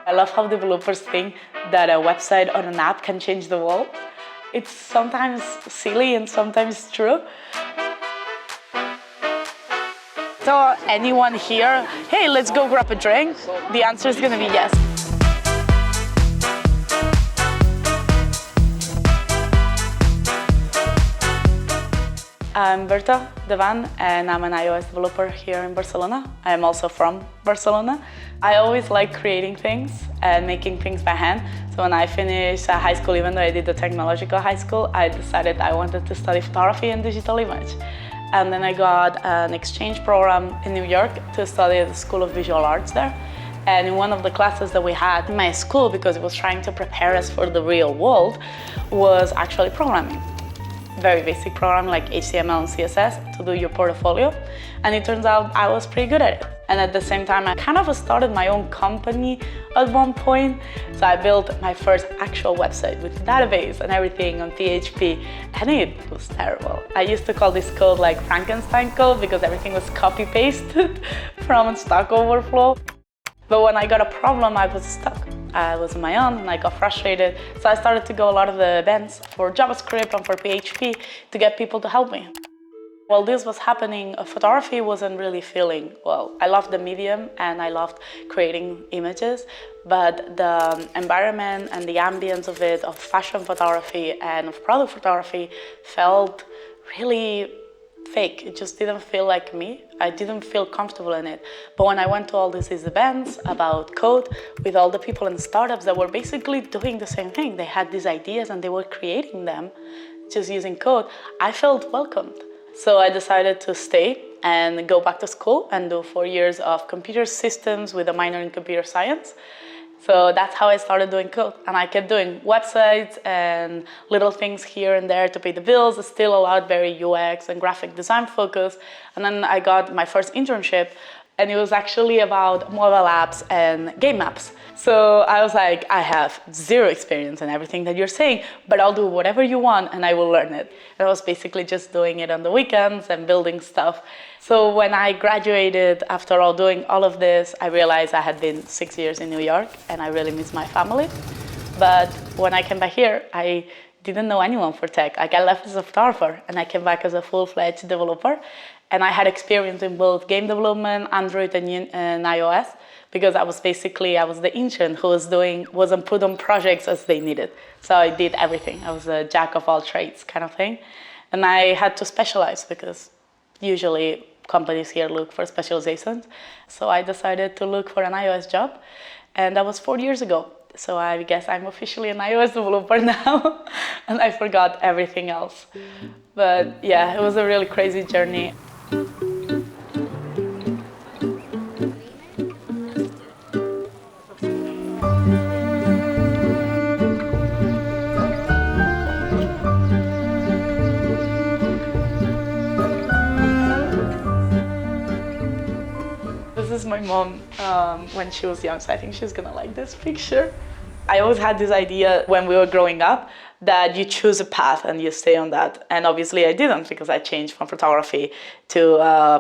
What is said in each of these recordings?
I love how developers think that a website or an app can change the world. It's sometimes silly and sometimes true. So anyone here, hey, let's go grab a drink? The answer is gonna be yes. I'm Berta, and I'm an iOS developer here in Barcelona. I'm also from Barcelona. I always like creating things and making things by hand. So when I finished high school, even though I did the technological high school, I decided I wanted to study photography and digital image. And then I got an exchange program in New York to study at the School of Visual Arts there. And in one of the classes that we had in my school, because it was trying to prepare us for the real world, was actually programming. Very basic program like HTML and CSS to do your portfolio. And it turns out I was pretty good at it. And at the same time, I kind of started my own company at one point. So I built my first actual website with database and everything on PHP, and it was terrible. I used to call this code like Frankenstein code because everything was copy-pasted from Stack Overflow. But when I got a problem, I was stuck. I was on my own and I got frustrated. So I started to go a lot of the events for JavaScript and for PHP to get people to help me. While this was happening, photography wasn't really feeling well. I loved the medium and I loved creating images, but the environment and the ambience of it, of fashion photography and of product photography, felt really fake. It just didn't feel like me. I didn't feel comfortable in it. But when I went to all these events about code with all the people in startups that were basically doing the same thing, they had these ideas and they were creating them just using code, I felt welcomed. So I decided to stay and go back to school and do 4 years of computer systems with a minor in computer science. So that's how I started doing code. And I kept doing websites and little things here and there to pay the bills. It's still a lot very UX and graphic design focused. And then I got my first internship, and it was actually about mobile apps and game apps. So I was like, I have zero experience in everything that you're saying, but I'll do whatever you want and I will learn it. And I was basically just doing it on the weekends and building stuff. So when I graduated, after all doing all of this, I realized I had been 6 years in New York and I really miss my family. But when I came back here, I didn't know anyone for tech. Like, I left as a photographer and I came back as a full-fledged developer. And I had experience in both game development, Android and iOS, because I was the intern who wasn't put on projects as they needed. So I did everything. I was a jack of all trades kind of thing. And I had to specialize because usually companies here look for specializations. So I decided to look for an iOS job. And that was 4 years ago. So I guess I'm officially an iOS developer now. And I forgot everything else. But yeah, it was a really crazy journey. This is my mom when she was young, so I think she's gonna like this picture. I always had this idea when we were growing up that you choose a path and you stay on that. And obviously I didn't, because I changed from photography to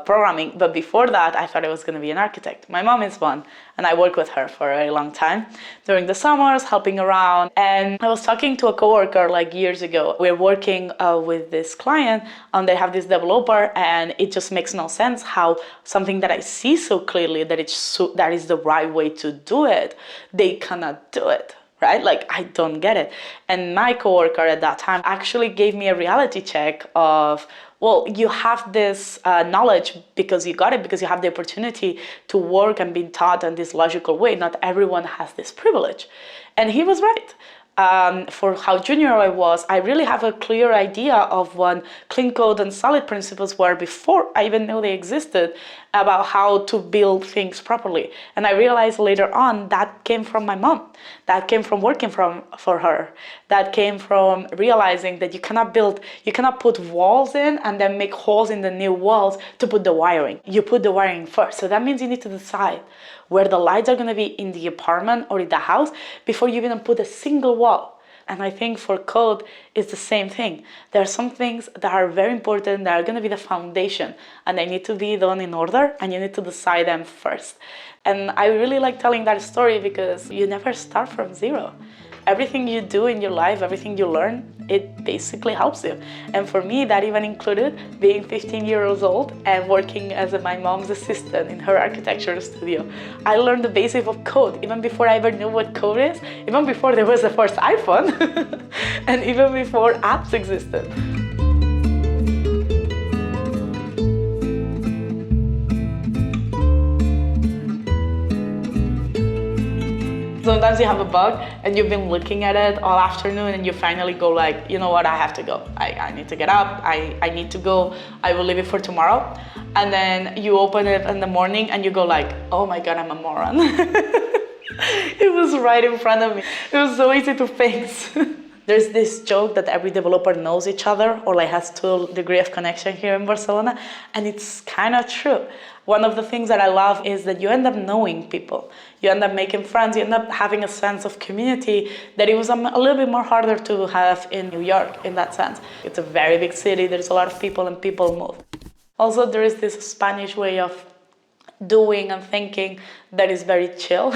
programming. But before that, I thought I was going to be an architect. My mom is one, and I worked with her for a very long time during the summers, helping around. And I was talking to a coworker like years ago. We're working with this client, and they have this developer, and it just makes no sense how something that I see so clearly that that is the right way to do it, they cannot do it. Right? Like, I don't get it. And my coworker at that time actually gave me a reality check of, well, you have this knowledge because you got it, because you have the opportunity to work and be taught in this logical way. Not everyone has this privilege. And he was right. For how junior I was, I really have a clear idea of what clean code and solid principles were before I even knew they existed, about how to build things properly. And I realized later on that came from my mom. That came from working for her. That came from realizing that you cannot put walls in and then make holes in the new walls to put the wiring. You put the wiring first. So that means you need to decide where the lights are going to be in the apartment or in the house before you even put a single wall. And I think for code, it's the same thing. There are some things that are very important, that are going to be the foundation, and they need to be done in order, and you need to decide them first. And I really like telling that story because you never start from zero. Everything you do in your life, everything you learn, it basically helps you. And for me, that even included being 15 years old and working as my mom's assistant in her architecture studio. I learned the basics of code even before I ever knew what code is, even before there was the first iPhone, and even before apps existed. Sometimes you have a bug and you've been looking at it all afternoon and you finally go like, you know what, I have to go. I need to get up, I need to go, I will leave it for tomorrow. And then you open it in the morning and you go like, oh my God, I'm a moron. It was right in front of me. It was so easy to fix. There's this joke that every developer knows each other or like has 2 degrees of connection here in Barcelona, and it's kind of true. One of the things that I love is that you end up knowing people. You end up making friends, you end up having a sense of community that it was a little bit more harder to have in New York in that sense. It's a very big city, there's a lot of people and people move. Also, there is this Spanish way of doing and thinking that is very chill.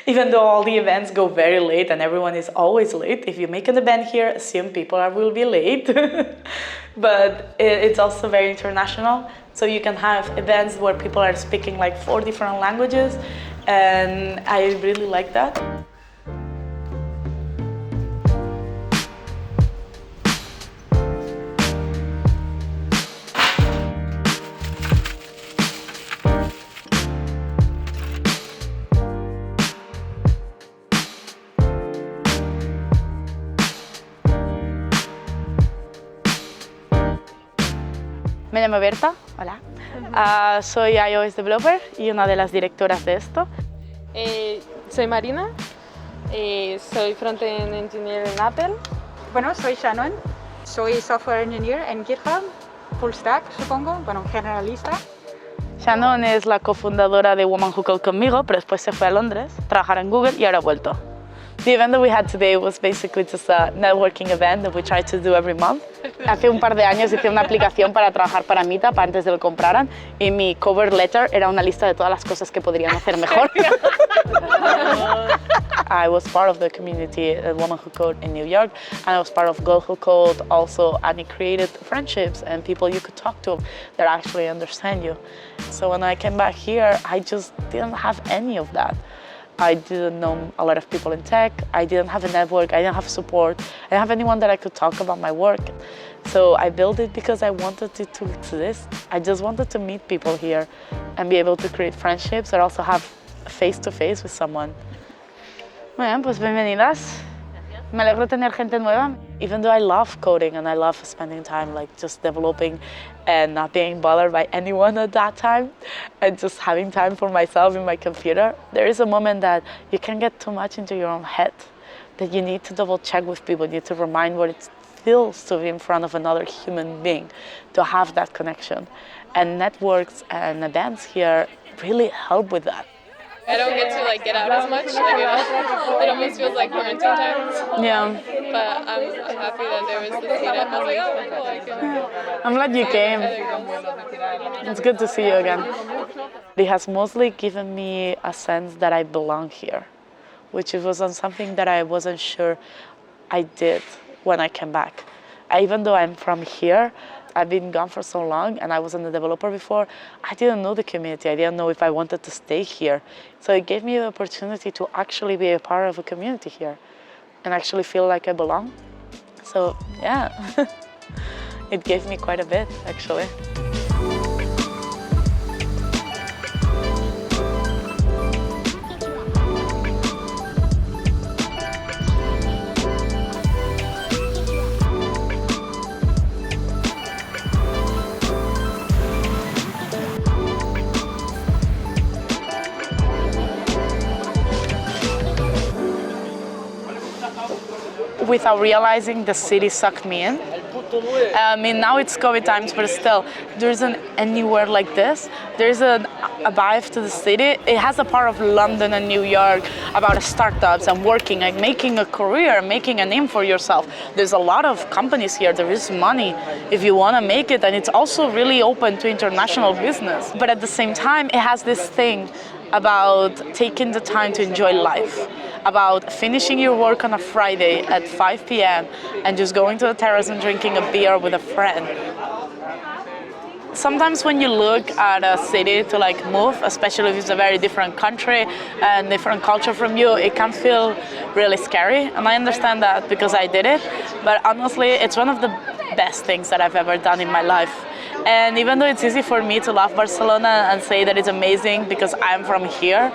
Even though all the events go very late and everyone is always late, if you make an event here, assume people will be late. But it's also very international. So you can have events where people are speaking like 4 different languages, and I really like that. Me llamo Berta, hola. Soy iOS developer y una de las directoras de esto. Soy Marina, soy front-end engineer en Apple. Bueno, soy Shannon, soy software engineer en GitHub, full stack supongo, bueno, generalista. Shannon es la cofundadora de Woman Who Code conmigo, pero después se fue a Londres, trabajar en Google y ahora ha vuelto. The event that we had today was basically just a networking event that we try to do every month. Hace un par de años hice una aplicación para trabajar para Meetup antes de que lo compraran y mi cover letter era una lista de todas las cosas que podrían hacer mejor. I was part of the community at Woman Who Code in New York, and I was part of Girl Who Code also, and it created friendships and people you could talk to that actually understand you. So when I came back here, I just didn't have any of that. I didn't know a lot of people in tech, I didn't have a network, I didn't have support, I didn't have anyone that I could talk about my work. So I built it because I wanted it to exist. I just wanted to meet people here and be able to create friendships or also have face-to-face with someone. Muy bien, pues bienvenidas. Me alegro tener gente nueva. Even though I love coding and I love spending time like just developing and not being bothered by anyone at that time and just having time for myself in my computer, there is a moment that you can get too much into your own head, that you need to double check with people, you need to remind what it feels to be in front of another human being, to have that connection. And networks and events here really help with that. I don't get to like get out as much. Like, it almost feels like quarantine times. Yeah. But I'm happy that there was this meetup. I was like, oh, cool, I can. I'm glad you came. It's good to see you again. It has mostly given me a sense that I belong here, which was on something that I wasn't sure I did when I came back. Even though I'm from here, I've been gone for so long and I wasn't a developer before, I didn't know the community. I didn't know if I wanted to stay here. So it gave me the opportunity to actually be a part of a community here and actually feel like I belong. So yeah, it gave me quite a bit actually. Without realizing, the city sucked me in. I mean, now it's COVID times, but still, there isn't anywhere like this. There's a vibe to the city. It has a part of London and New York about startups and working, like making a career, making a name for yourself. There's a lot of companies here. There is money if you want to make it, and it's also really open to international business. But at the same time, it has this thing about taking the time to enjoy life, about finishing your work on a Friday at 5 p.m. and just going to the terrace and drinking a beer with a friend. Sometimes when you look at a city to like move, especially if it's a very different country and different culture from you, it can feel really scary. And I understand that because I did it. But honestly, it's one of the best things that I've ever done in my life. And even though it's easy for me to love Barcelona and say that it's amazing because I'm from here,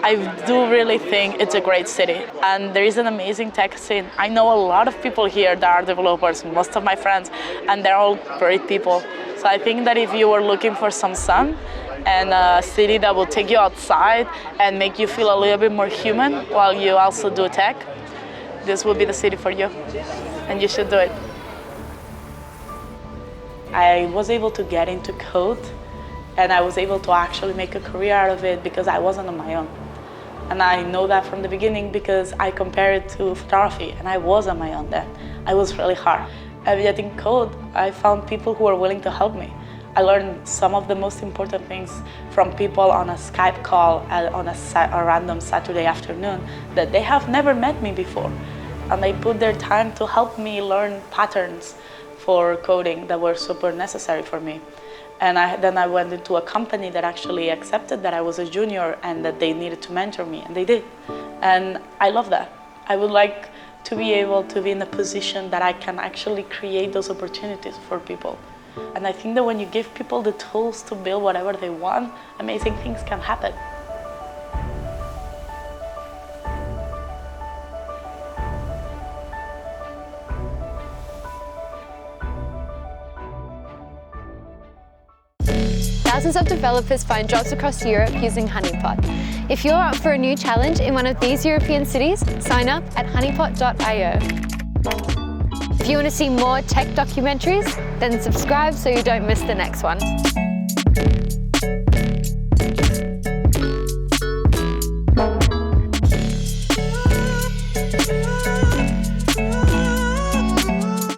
I do really think it's a great city. And there is an amazing tech scene. I know a lot of people here that are developers, most of my friends, and they're all great people. So I think that if you were looking for some sun and a city that will take you outside and make you feel a little bit more human while you also do tech, this will be the city for you, and you should do it. I was able to get into code, and I was able to actually make a career out of it because I wasn't on my own. And I know that from the beginning because I compared it to photography, and I was on my own then. I was really hard. And yet in code, I found people who were willing to help me. I learned some of the most important things from people on a Skype call on a random Saturday afternoon that they have never met me before. And they put their time to help me learn patterns for coding that were super necessary for me. And then I went into a company that actually accepted that I was a junior and that they needed to mentor me, and they did. And I love that. I would like to be able to be in a position that I can actually create those opportunities for people. And I think that when you give people the tools to build whatever they want, amazing things can happen. Thousands of developers find jobs across Europe using Honeypot. If you're up for a new challenge in one of these European cities, sign up at honeypot.io. If you want to see more tech documentaries, then subscribe so you don't miss the next one.